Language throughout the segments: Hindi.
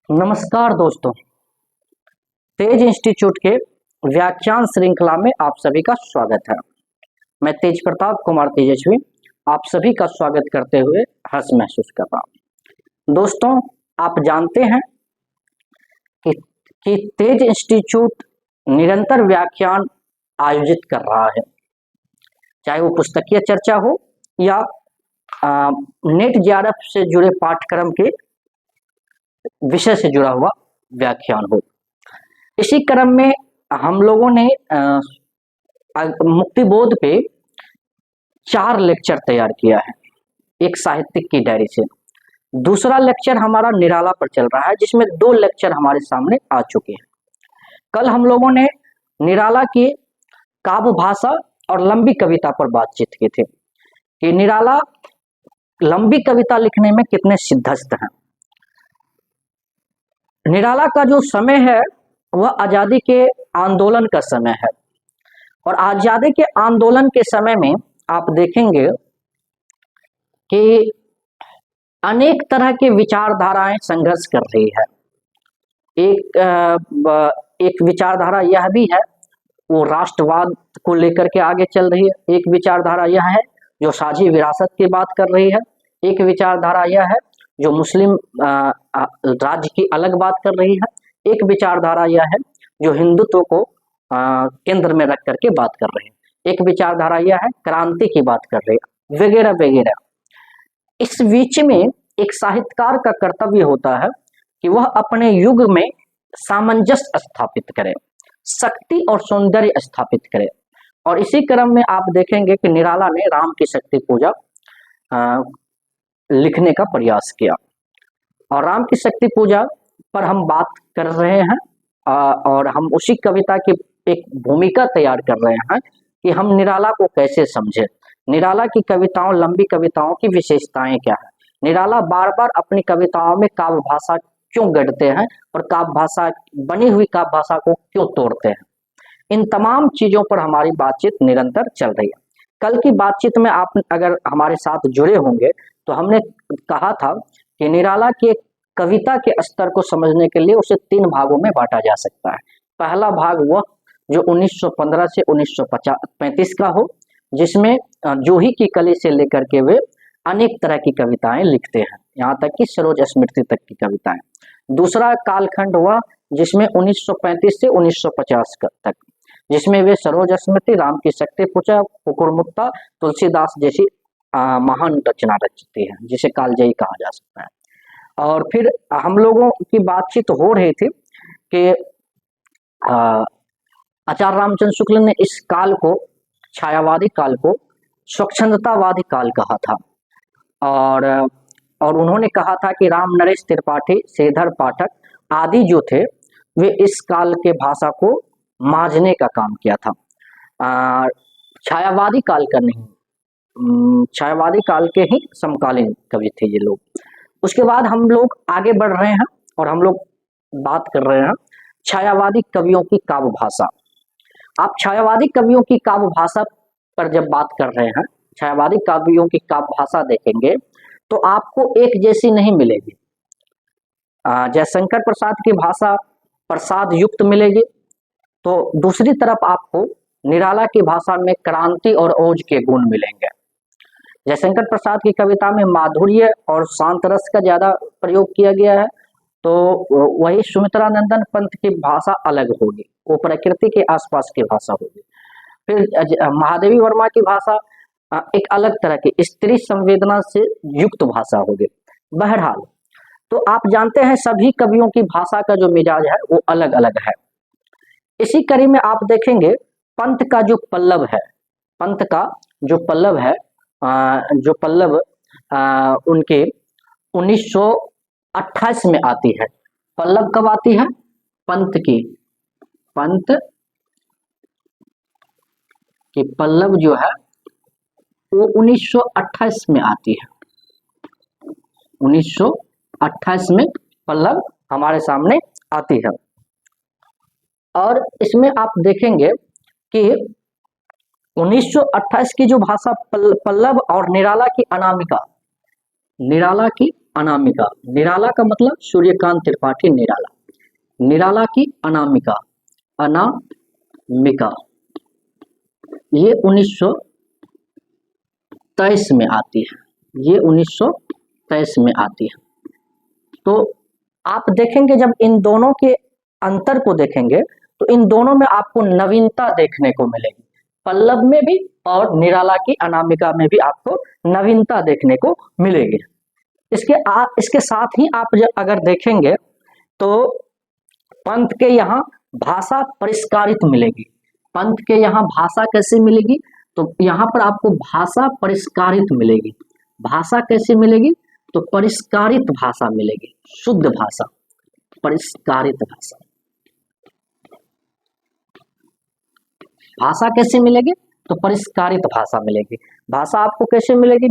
नमस्कार दोस्तों, तेज इंस्टीट्यूट के व्याख्यान श्रृंखला में आप सभी का स्वागत है। मैं तेज प्रताप कुमार तेजस्वी आप सभी का स्वागत करते हुए हर्ष महसूस कर रहा हूँ। दोस्तों, आप जानते हैं कि तेज इंस्टीट्यूट निरंतर व्याख्यान आयोजित कर रहा है, चाहे वो पुस्तकीय चर्चा हो या नेट जेआरएफ से जुड़े पाठ्यक्रम के विषय से जुड़ा हुआ व्याख्यान हो। इसी क्रम में हम लोगों ने मुक्तिबोध पे 4 लेक्चर तैयार किया है, एक साहित्यिक की डायरी से। दूसरा लेक्चर हमारा निराला पर चल रहा है, जिसमें 2 लेक्चर हमारे सामने आ चुके हैं। कल हम लोगों ने निराला की काव्य भाषा और लंबी कविता पर बातचीत की थी कि निराला लंबी कविता लिखने में कितने सिद्धहस्त हैं। निराला का जो समय है वह आजादी के आंदोलन का समय है, और आजादी के आंदोलन के समय में आप देखेंगे कि अनेक तरह के विचारधाराएं संघर्ष कर रही है। एक विचारधारा यह भी है, वो राष्ट्रवाद को लेकर के आगे चल रही है। एक विचारधारा यह है जो साझी विरासत की बात कर रही है। एक विचारधारा यह है जो मुस्लिम राज्य की अलग बात कर रही है। एक विचारधारा यह है जो हिंदुत्व को केंद्र में रख करके बात कर रही है। एक विचारधारा यह है क्रांति की बात कर रही है, वगैरह वगैरह। इस बीच में एक साहित्यकार का कर्तव्य होता है कि वह अपने युग में सामंजस्य स्थापित करे, शक्ति और सौंदर्य स्थापित करे। और इसी क्रम में आप देखेंगे कि निराला ने राम की शक्ति पूजा लिखने का प्रयास किया, और राम की शक्ति पूजा पर हम बात कर रहे हैं, और हम उसी कविता की एक भूमिका तैयार कर रहे हैं कि हम निराला को कैसे समझे। निराला की कविताओं, लंबी कविताओं की विशेषताएं क्या है, निराला बार बार अपनी कविताओं में काव्य भाषा क्यों गढ़ते हैं और काव्य भाषा, बनी हुई काव्य भाषा को क्यों तोड़ते हैं। इन तमाम चीजों पर हमारी बातचीत निरंतर चल रही है। कल की बातचीत में आप अगर हमारे साथ जुड़े होंगे तो हमने कहा था कि निराला के कविता के स्तर को समझने के लिए उसे 3 भागों में बांटा जा सकता है। पहला भाग वह जो 1915 से 1935 का हो, जिसमें जूही की कली से लेकर के वे अनेक तरह की कविताएं लिखते हैं, यहाँ तक कि सरोज स्मृति तक की कविताएं। दूसरा कालखंड हुआ जिसमें 1935 से 1950 तक, जिसमें वे सरोज स्मृति, राम की शक्ति पूजा, कुकुरमुक्ता, तुलसीदास जैसी महान रचना रचती है, जिसे कालजयी कहा जा सकता है। और फिर हम लोगों की बातचीत हो रही थी कि आचार्य रामचंद्र शुक्ल ने इस काल को, छायावादी काल को स्वच्छंदतावादी काल कहा था, और उन्होंने कहा था कि राम नरेश त्रिपाठी, श्रीधर पाठक आदि जो थे वे इस काल के भाषा को मांझने का काम किया था। छायावादी काल का नहीं, छायावादी काल के ही समकालीन कवि थे ये लोग। उसके बाद हम लोग आगे बढ़ रहे हैं और हम लोग बात कर रहे हैं छायावादी कवियों की काव्य भाषा। आप छायावादी कवियों की काव्य भाषा पर जब बात कर रहे हैं, छायावादी कवियों की काव्य भाषा देखेंगे तो आपको एक जैसी नहीं मिलेगी। जयशंकर प्रसाद की भाषा प्रसाद युक्त मिलेगी, तो दूसरी तरफ आपको निराला की भाषा में क्रांति और ओज के गुण मिलेंगे। जयशंकर प्रसाद की कविता में माधुर्य और शांत रस का ज्यादा प्रयोग किया गया है, तो वही सुमित्रानंदन पंत की भाषा अलग होगी, वो प्रकृति के आसपास की भाषा होगी। फिर महादेवी वर्मा की भाषा एक अलग तरह की स्त्री संवेदना से युक्त भाषा होगी। बहरहाल, तो आप जानते हैं सभी कवियों की भाषा का जो मिजाज है वो अलग अलग है। इसी कड़ी में आप देखेंगे पंत का जो पल्लव है, पंत का जो पल्लव है, जो पल्लव उनके 1928 में आती है। पल्लव कब आती है? पंत की पल्लव जो है वो 1928 में आती है। 1928 में पल्लव हमारे सामने आती है, और इसमें आप देखेंगे कि 1928 की जो भाषा पल्लव और निराला की अनामिका। निराला का मतलब सूर्यकांत त्रिपाठी निराला। निराला की अनामिका, अनामिका ये 1923 में आती है। ये 1923 में आती है। तो आप देखेंगे जब इन दोनों के अंतर को देखेंगे तो इन दोनों में आपको नवीनता देखने को मिलेगी। पल्लव में भी और निराला की अनामिका में भी आपको नवीनता देखने को मिलेगी। इसके साथ ही आप जब अगर देखेंगे तो पंत के यहाँ भाषा परिष्कारित मिलेगी। पंत के यहाँ भाषा कैसे मिलेगी? तो यहाँ पर आपको भाषा परिष्कारित मिलेगी। भाषा कैसे मिलेगी? तो परिष्कारित भाषा मिलेगी, शुद्ध भाषा, परिष्कारित भाषा। भाषा कैसे मिलेगी? तो परिष्कारित भाषा मिलेगी। भाषा आपको कैसे मिलेगी?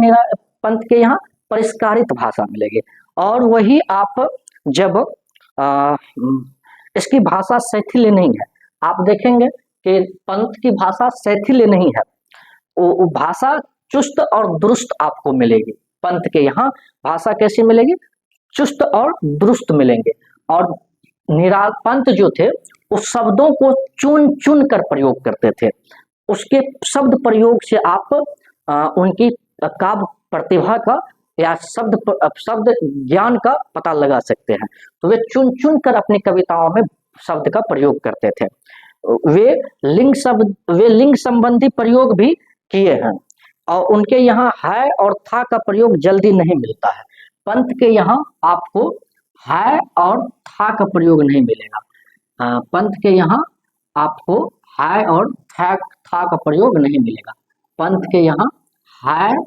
पंत के यहाँ परिष्कारित भाषा मिलेगी। और वही आप जब इसकी भाषा शैथिल्य नहीं है, आप देखेंगे कि पंत की भाषा शैथिल्य नहीं है, वो भाषा चुस्त और दुरुस्त आपको मिलेगी। पंत के यहाँ भाषा कैसी मिलेगी? चुस्त और दुरुस्त मिलेंगे। और पंत जो थे उस शब्दों को चुन चुन कर प्रयोग करते थे। उसके शब्द प्रयोग से आप उनकी काव्य प्रतिभा का या शब्द ज्ञान का पता लगा सकते हैं। तो वे चुन चुन कर अपनी कविताओं में शब्द का प्रयोग करते थे। वे लिंग संबंधी प्रयोग भी किए हैं और उनके यहाँ है और था का प्रयोग जल्दी नहीं मिलता है। पंत के यहाँ आपको है और था का प्रयोग नहीं मिलेगा। पंत के यहाँ आपको है और था का प्रयोग नहीं मिलेगा। पंत के यहाँ है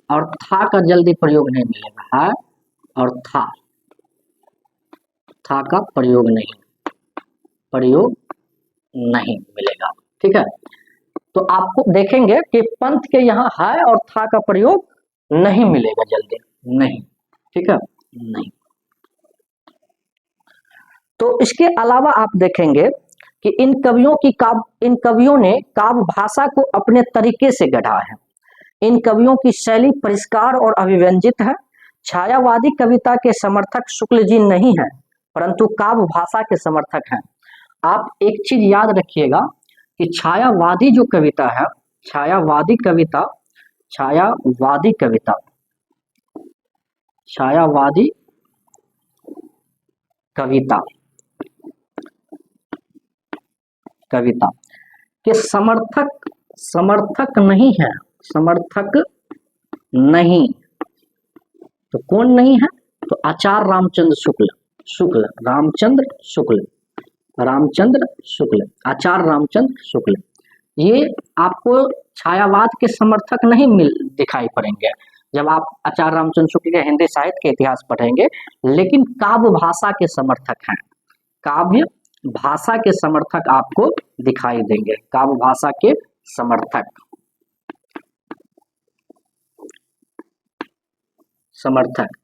और था का जल्दी प्रयोग नहीं मिलेगा। है और था का प्रयोग नहीं मिलेगा। ठीक है, तो आपको देखेंगे कि पंत के यहाँ है और था का प्रयोग नहीं मिलेगा जल्दी, नहीं। ठीक है, नहीं। तो इसके अलावा आप देखेंगे कि इन कवियों ने काव्य भाषा को अपने तरीके से गढ़ा है। इन कवियों की शैली परिष्कार और अभिव्यंजित है। छायावादी कविता के समर्थक शुक्ल जी नहीं है, परंतु काव्य भाषा के समर्थक हैं। आप एक चीज याद रखिएगा कि छायावादी जो कविता है, छायावादी कविता के समर्थक नहीं। तो कौन नहीं है? तो आचार्य रामचंद्र शुक्ल। ये आपको छायावाद के समर्थक नहीं दिखाई पड़ेंगे जब आप आचार्य रामचंद्र शुक्ल के हिंदी साहित्य के इतिहास पढ़ेंगे, लेकिन काव्य भाषा के समर्थक हैं। काव्य भाषा के समर्थक आपको दिखाई देंगे। काव्य भाषा के समर्थक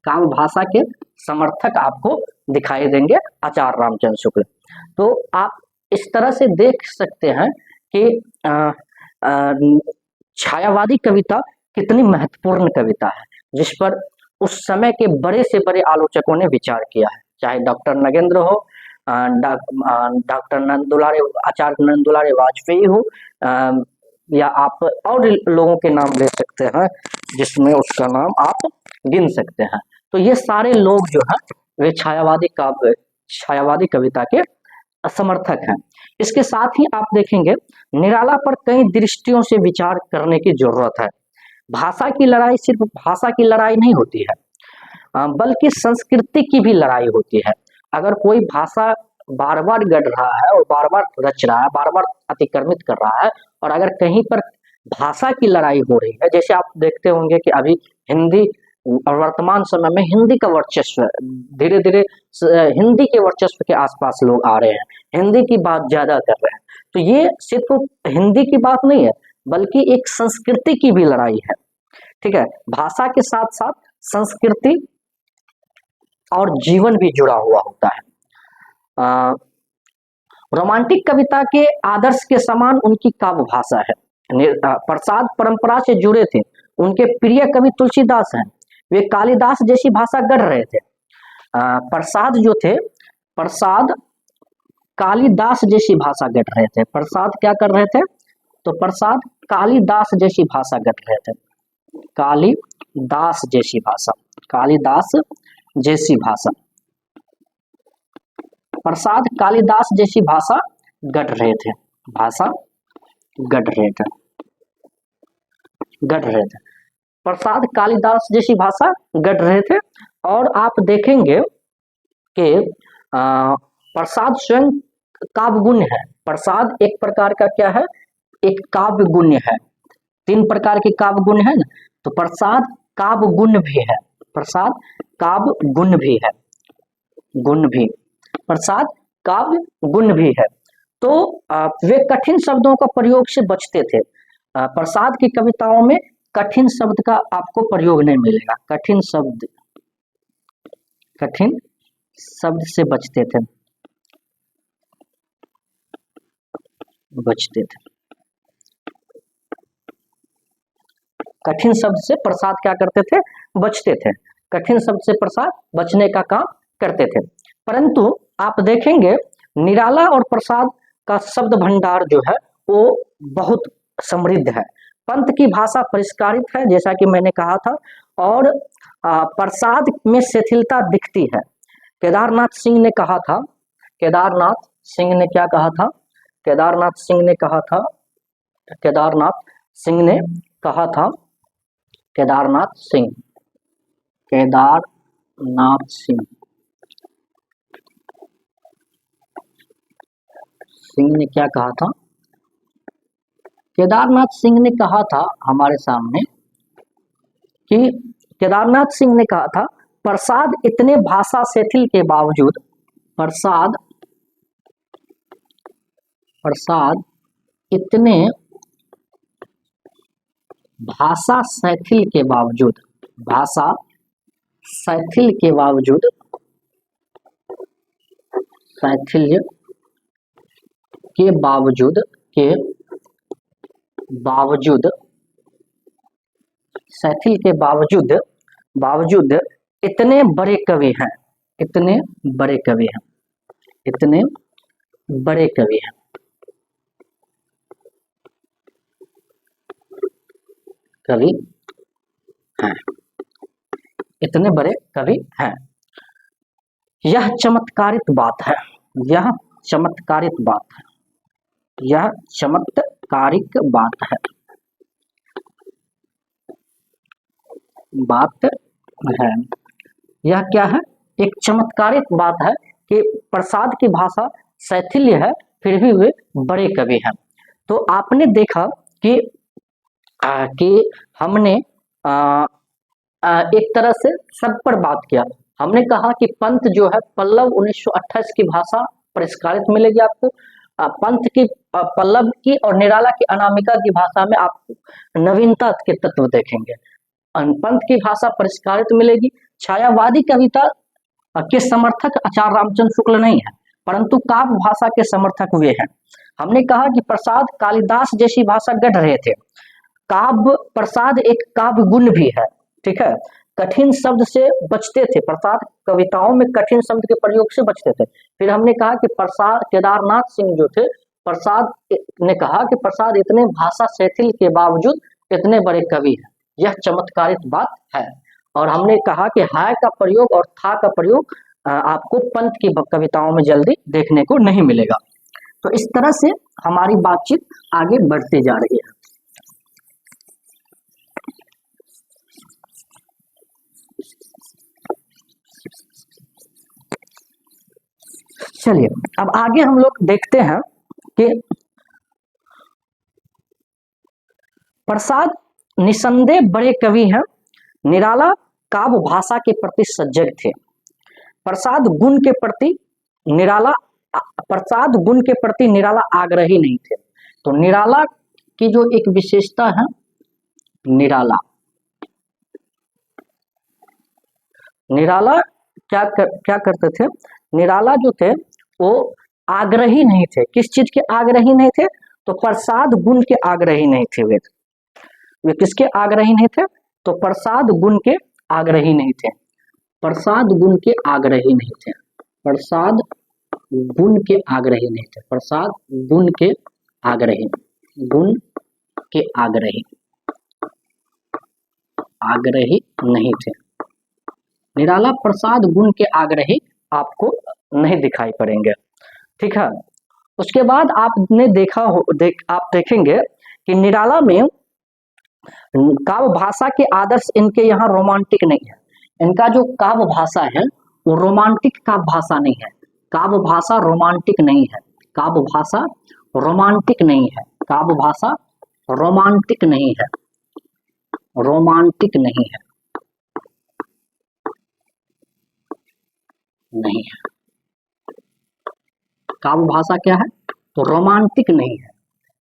काव्य भाषा के समर्थक आपको दिखाई देंगे आचार्य रामचंद्र शुक्ल। तो आप इस तरह से देख सकते हैं कि छायावादी कविता कितनी महत्वपूर्ण कविता है, जिस पर उस समय के बड़े से बड़े आलोचकों ने विचार किया है, चाहे डॉक्टर नगेंद्र हो, डॉक्टर आचार्य नंद दुलारे वाजपेयी हो, या आप और लोगों के नाम ले सकते हैं जिसमें उसका नाम आप गिन सकते हैं। तो ये सारे लोग जो हैं वे छायावादी कविता के समर्थक हैं। इसके साथ ही आप देखेंगे निराला पर कई दृष्टियों से विचार करने की जरूरत है। भाषा की लड़ाई सिर्फ भाषा की लड़ाई नहीं होती है, बल्कि संस्कृति की भी लड़ाई होती है। अगर कोई भाषा बार बार गढ़ रहा है और बार बार रच रहा है, बार बार अतिक्रमित कर रहा है, और अगर कहीं पर भाषा की लड़ाई हो रही है, जैसे आप देखते होंगे कि अभी हिंदी और वर्तमान समय में हिंदी का वर्चस्व धीरे धीरे हिंदी के वर्चस्व के आसपास लोग आ रहे हैं, हिंदी की बात ज्यादा कर रहे हैं। तो ये सिर्फ हिंदी की बात नहीं है, बल्कि एक संस्कृति की भी लड़ाई है। ठीक है, भाषा के साथ साथ संस्कृति और जीवन भी जुड़ा हुआ होता है। रोमांटिक कविता के आदर्श के समान उनकी काव्य भाषा है। प्रसाद परंपरा से जुड़े थे। उनके प्रिय कवि तुलसीदास हैं। वे कालिदास जैसी भाषा गढ़ रहे थे। प्रसाद जो थे, प्रसाद कालिदास जैसी भाषा गढ़ रहे थे। प्रसाद क्या कर रहे थे? तो प्रसाद कालिदास जैसी भाषा गढ़ रहे थे। कालिदास जैसी भाषा, कालिदास जैसी भाषा, प्रसाद कालिदास जैसी भाषा गढ़ रहे थे, भाषा गढ़ रहे थे, गढ़ रहे थे। प्रसाद कालिदास जैसी भाषा गढ़ रहे थे। और आप देखेंगे कि प्रसाद स्वयं काव्य गुण्य है। प्रसाद एक प्रकार का क्या है? एक काव्य गुण्य है। 3 प्रकार के काव्य गुण्य है ना, तो प्रसाद काव्य गुण्य भी है, प्रसाद काव्य गुण्य भी है, गुण भी, प्रसाद काव्य गुण भी है। तो वे कठिन शब्दों का प्रयोग से बचते थे। प्रसाद की कविताओं में कठिन शब्द का आपको प्रयोग नहीं मिलेगा। कठिन शब्द से बचते थे, कठिन शब्द से प्रसाद क्या करते थे? बचते थे। कठिन शब्द से प्रसाद बचने का काम करते थे। परंतु आप देखेंगे निराला और प्रसाद का शब्द भंडार जो है वो बहुत समृद्ध है। पंत की भाषा परिष्कारित है, जैसा कि मैंने कहा था, और प्रसाद में शिथिलता दिखती है। केदारनाथ सिंह ने कहा था, केदारनाथ सिंह ने क्या कहा था? केदारनाथ सिंह ने कहा था, केदारनाथ सिंह ने कहा था, केदारनाथ सिंह, केदारनाथ सिंह ने क्या कहा था? केदारनाथ सिंह ने कहा था हमारे सामने कि केदारनाथ सिंह ने कहा था प्रसाद इतने भाषा शिथिल के बावजूद, प्रसाद इतने भाषा शिथिल के बावजूद, भाषा शिथिल के बावजूद, शैथिल्य के बावजूद, शैथिल के बावजूद इतने बड़े कवि हैं, इतने बड़े कवि हैं, इतने बड़े कवि हैं, कवि हैं, इतने बड़े कवि हैं। यह चमत्कारित बात है, यह चमत्कारित बात है, यह चमत्कारिक बात है, बात है। यह क्या है? एक चमत्कारिक बात है कि प्रसाद की भाषा शैथिल्य है फिर भी वे बड़े कवि हैं। तो आपने देखा कि हमने एक तरह से सब पर बात किया। हमने कहा कि पंत जो है पल्लव 1928 की भाषा परिष्कारित मिलेगी आपको। पंत की, पल्लव की और निराला की, अनामिका की भाषा में आप नवीनता के तत्व देखेंगे। पंत की भाषा परिष्कारित मिलेगी। छायावादी कविता के समर्थक आचार्य रामचंद्र शुक्ल नहीं है, परंतु काव्य भाषा के समर्थक वे हैं। हमने कहा कि प्रसाद कालिदास जैसी भाषा गढ़ रहे थे। काव्य, प्रसाद एक काव्य गुण भी है, ठीक है। कठिन शब्द से बचते थे, प्रसाद कविताओं में कठिन शब्द के प्रयोग से बचते थे। फिर हमने कहा कि प्रसाद, केदारनाथ सिंह जो थे, प्रसाद ने कहा कि प्रसाद इतने भाषा शिथिल के बावजूद इतने बड़े कवि हैं, यह चमत्कारित बात है। और हमने कहा कि हाय का प्रयोग और था का प्रयोग आपको पंत की कविताओं में जल्दी देखने को नहीं मिलेगा। तो इस तरह से हमारी बातचीत आगे बढ़ती जा रही है। चलिए अब आगे हम लोग देखते हैं कि प्रसाद निसंदेह बड़े कवि हैं। निराला काव्य भाषा के प्रति सजग थे। प्रसाद गुण के प्रति निराला आग्रही नहीं थे। तो निराला की जो एक विशेषता है, निराला क्या करते थे? निराला जो थे वो आग्रही नहीं थे। किस चीज के आग्रही नहीं थे? तो प्रसाद गुण के आग्रही नहीं थे। वे किसके आग्रही नहीं थे? तो प्रसाद गुण के आग्रही नहीं थे, प्रसाद गुण के आग्रही नहीं थे, प्रसाद गुण के आग्रही नहीं थे, प्रसाद गुण के आग्रही, गुण के आग्रही, आग्रही नहीं थे। निराला प्रसाद गुण के आग्रही आपको नहीं दिखाई पड़ेंगे, ठीक है। उसके बाद आपने देखा हो आप देखेंगे कि निराला में काव्य भाषा के आदर्श इनके यहाँ रोमांटिक नहीं है। इनका जो काव्य भाषा है वो रोमांटिक काव्य भाषा नहीं है, काव्य भाषा रोमांटिक नहीं है, काव्य भाषा रोमांटिक नहीं है, काव्य भाषा रोमांटिक नहीं है, रोमांटिक नहीं है, नहीं है। काव्य भाषा क्या है? तो रोमांटिक नहीं है।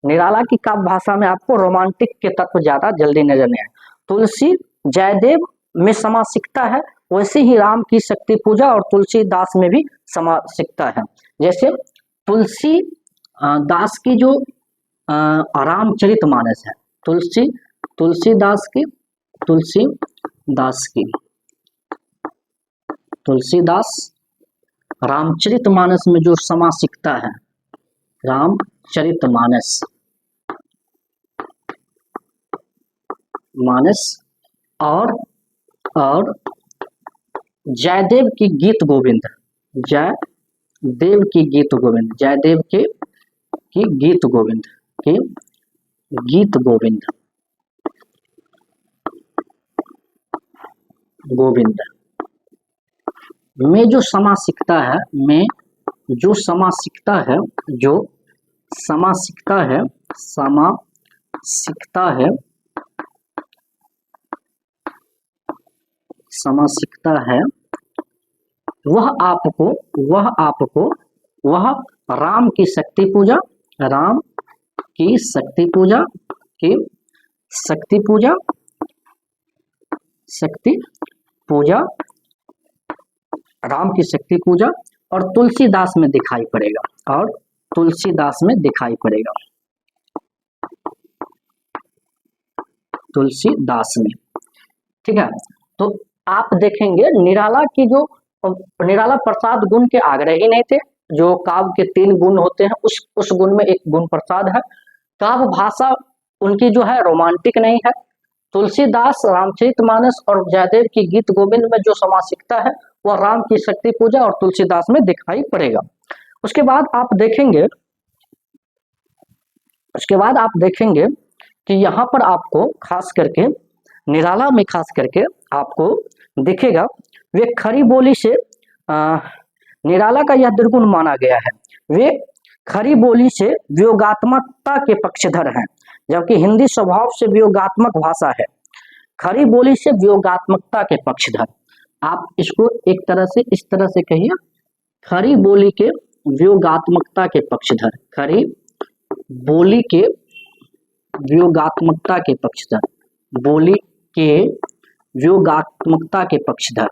निराला की काव्य भाषा में आपको रोमांटिक के तत्व ज्यादा जल्दी नजर नहीं आए। तुलसी जयदेव में समासिकता है, वैसे ही राम की शक्ति पूजा और तुलसीदास में भी समासिकता है। जैसे तुलसी दास की जो रामचरितमानस है, तुलसीदास की तुलसीदास रामचरितमानस में जो समासिकता है, रामचरितमानस और जयदेव की गीत गोविंद, जयदेव की गीत गोविंद, जयदेव के की गीत गोविंद, की गीत गोविंद, गोविंद में जो समासिकता है, में जो समासिकता है, जो समासिकता है, समासिकता है, समासिकता है, वह राम की शक्ति पूजा, राम की शक्ति पूजा, की शक्ति पूजा, शक्ति पूजा, राम की शक्ति पूजा और तुलसीदास में दिखाई पड़ेगा, और तुलसीदास में दिखाई पड़ेगा, तुलसीदास में, ठीक है। तो आप देखेंगे निराला की जो निराला प्रसाद गुण के आग्रही नहीं थे, जो काव्य के 3 गुण होते हैं उस गुण में एक गुण प्रसाद है। काव्य भाषा उनकी जो है रोमांटिक नहीं है। तुलसीदास रामचरितमानस और जयदेव की गीत गोविंद में जो समासिकता है वह राम की शक्ति पूजा और तुलसीदास में दिखाई पड़ेगा। उसके बाद आप देखेंगे कि यहाँ पर आपको खास करके निराला में खास करके आपको दिखेगा वे खरी बोली से निराला का यह दुर्गुण माना गया है, वे खरी बोली से वियोगात्मकता के पक्षधर हैं, जबकि हिंदी स्वभाव से वियोगात्मक भाषा है। खरी बोली से वियोगात्मकता के पक्षधर, आप इसको एक तरह से इस तरह से कहिए, खरी बोली के वियोगात्मकता के पक्षधर, खरी बोली के वियोगात्मकता के पक्षधर, बोली के वियोगात्मकता के पक्षधर,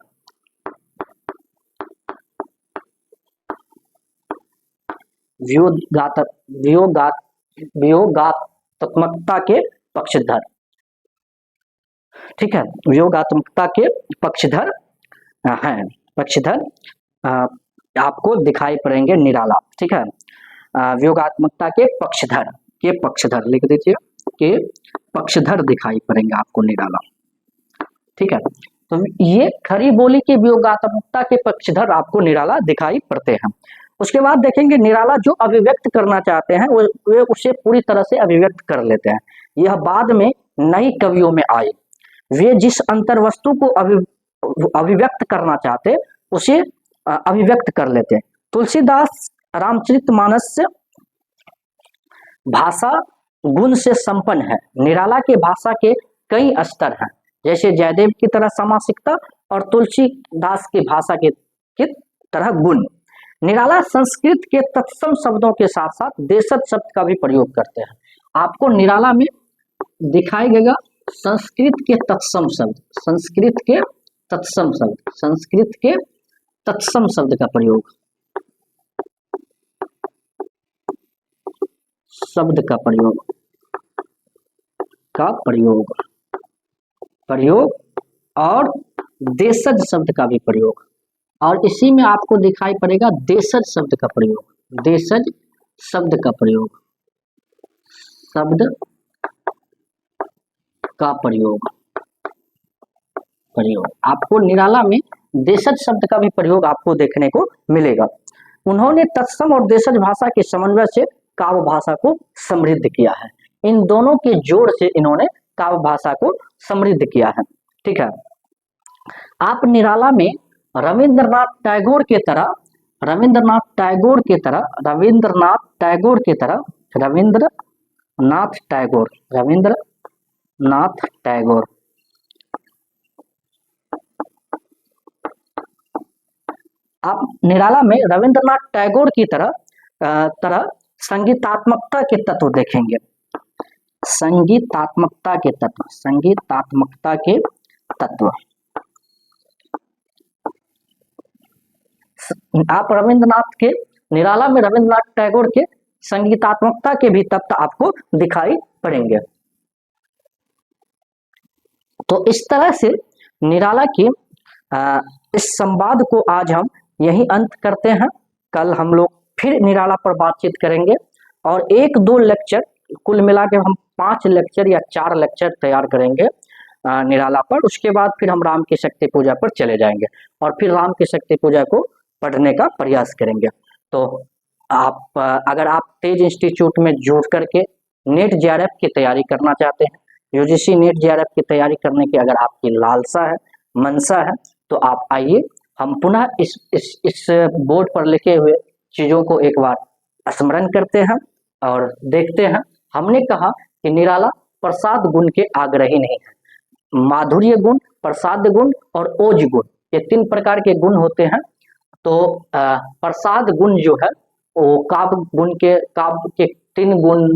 वियोगात्मकता के पक्षधर, ठीक है, वियोगात्मकता के पक्षधर हैं, पक्षधर आपको दिखाई पड़ेंगे निराला, ठीक है। वियोगात्मकता के पक्षधर लिख दीजिए, के पक्षधर दिखाई पड़ेंगे आपको निराला, ठीक है। तो ये खरी बोली की वियोगात्मकता के पक्षधर आपको निराला दिखाई पड़ते हैं। उसके बाद देखेंगे निराला जो अभिव्यक्त करना चाहते हैं वे उसे पूरी तरह से अभिव्यक्त कर लेते हैं। यह बाद में नई कवियों में आए, वे जिस अंतर्वस्तु को अभिव्यक्त करना चाहते उसे अभिव्यक्त कर लेते हैं। तुलसीदास रामचरितमानस से भाषा गुण से संपन्न है, निराला के भाषा के कई स्तर हैं, जैसे जयदेव की तरह समासिकता और तुलसीदास की भाषा के तरह गुण। निराला संस्कृत के तत्सम शब्दों के साथ साथ देशज शब्द का भी प्रयोग करते हैं। आपको निराला में दिखाई देगा संस्कृत के तत्सम शब्द, संस्कृत के तत्सम शब्द, संस्कृत के तत्सम शब्द का प्रयोग, शब्द का प्रयोग और देशज शब्द का भी प्रयोग, और इसी में आपको दिखाई पड़ेगा देशज शब्द का प्रयोग, देशज शब्द का प्रयोग, शब्द का प्रयोग, आपको निराला में देशज शब्द का भी प्रयोग आपको देखने को मिलेगा। उन्होंने तत्सम और देशज भाषा के समन्वय से काव्य भाषा को समृद्ध किया है। इन दोनों के जोड़ से इन्होंने काव्य भाषा को समृद्ध किया है। ठीक है, आप निराला में रविंद्रनाथ टैगोर के तरह, रविंद्रनाथ टैगोर के तरह, रविंद्रनाथ टैगोर के तरह, रविंद्रनाथ टैगोर, रविंद्रनाथ टैगोर, आप निराला में रविंद्रनाथ टैगोर की तरह संगीतात्मकता के तत्व देखेंगे, संगीतात्मकता के तत्व, संगीतात्मकता के तत्व। आप रविंद्रनाथ के, निराला में रविंद्रनाथ टैगोर के संगीतात्मकता के भी तत्व आपको दिखाई पड़ेंगे। तो इस तरह से निराला की इस संवाद को आज हम यही अंत करते हैं। कल हम लोग फिर निराला पर बातचीत करेंगे और 1-2 लेक्चर, कुल मिला के हम 5 लेक्चर या 4 लेक्चर तैयार करेंगे निराला पर। उसके बाद फिर हम राम की शक्ति पूजा पर चले जाएंगे और फिर राम की शक्ति पूजा को पढ़ने का प्रयास करेंगे। तो आप अगर आप तेज इंस्टीट्यूट में जुड़ करके नेट जेआरएफ की तैयारी करना चाहते हैं, यूजीसी नेट जेआरएफ की तैयारी करने की अगर आपकी लालसा है, मनसा है, तो आप आइए, हम पुनः इस बोर्ड पर लिखे हुए चीजों को एक बार स्मरण करते हैं और देखते हैं। हमने कहा कि निराला प्रसाद गुण के आग्रही नहीं है। माधुर्य गुण, प्रसाद गुण और ओज गुण, ये 3 प्रकार के गुण होते हैं। तो प्रसाद गुण जो है वो काव्य के 3 गुण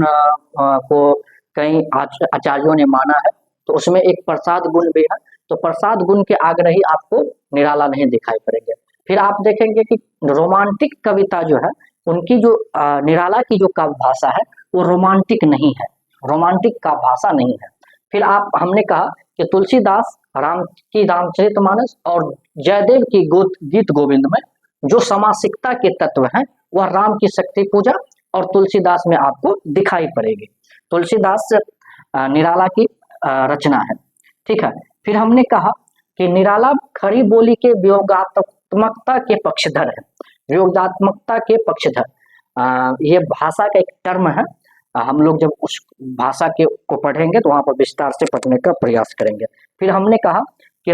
को कई आचार्यों ने माना है, तो उसमें एक प्रसाद गुण भी है। तो प्रसाद गुण के आग्रही आपको निराला नहीं दिखाई पड़ेंगे। फिर आप देखेंगे कि रोमांटिक कविता जो है, उनकी जो निराला की जो काव्य भाषा है वो रोमांटिक नहीं है, रोमांटिक काव्य भाषा नहीं है। फिर हमने कहा कि तुलसीदास रामचरितमानस और जयदेव की गीत गोविंद में जो समासिकता के तत्व हैं वह राम की शक्ति पूजा और तुलसीदास में आपको दिखाई पड़ेगी। तुलसीदास निराला की रचना है। ठीक है, फिर हमने कहा कि निराला खड़ी बोली के वियोगात्मकता के पक्षधर है, वियोगात्मकता के पक्षधर। ये भाषा का एक टर्म है। हम लोग जब उस भाषा को पढ़ेंगे तो वहां पर विस्तार से पढ़ने का प्रयास करेंगे। फिर हमने कहा कि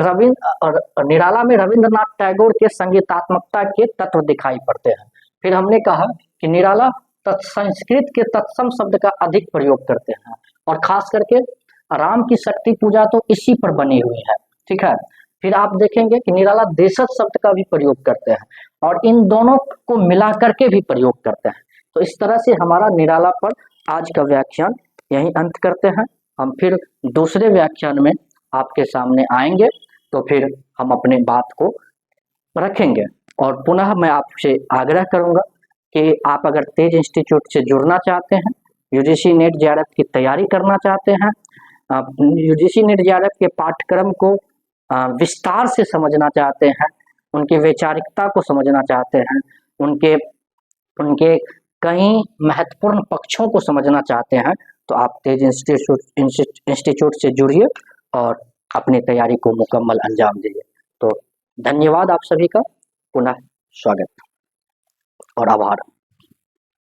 निराला में रविंद्रनाथ टैगोर के संगीतात्मकता के तत्व दिखाई पड़ते हैं। फिर हमने कहा कि निराला संस्कृत के तत्सम शब्द का अधिक प्रयोग करते हैं और खास करके राम की शक्ति पूजा तो इसी पर बनी हुई है। ठीक है, फिर आप देखेंगे कि निराला देशज शब्द का भी प्रयोग करते हैं और इन दोनों को मिला करके भी प्रयोग करते हैं। तो इस तरह से हमारा निराला पर आज का व्याख्यान यही अंत करते हैं। हम फिर दूसरे व्याख्यान में आपके सामने आएंगे, तो फिर हम अपने बात को रखेंगे। और पुनः मैं आपसे आग्रह करूंगा कि आप अगर तेज इंस्टीट्यूट से जुड़ना चाहते हैं, यूजीसी नेट जेआरएफ की तैयारी करना चाहते हैं, यूजीसी नेट जेआरएफ के पाठ्यक्रम को विस्तार से समझना चाहते हैं, उनकी वैचारिकता को समझना चाहते हैं, उनके कई महत्वपूर्ण पक्षों को समझना चाहते हैं, तो आप तेज इंस्टीट्यूट से जुड़िए और अपनी तैयारी को मुकम्मल अंजाम दीजिए। तो धन्यवाद आप सभी का, पुनः स्वागत और आभार।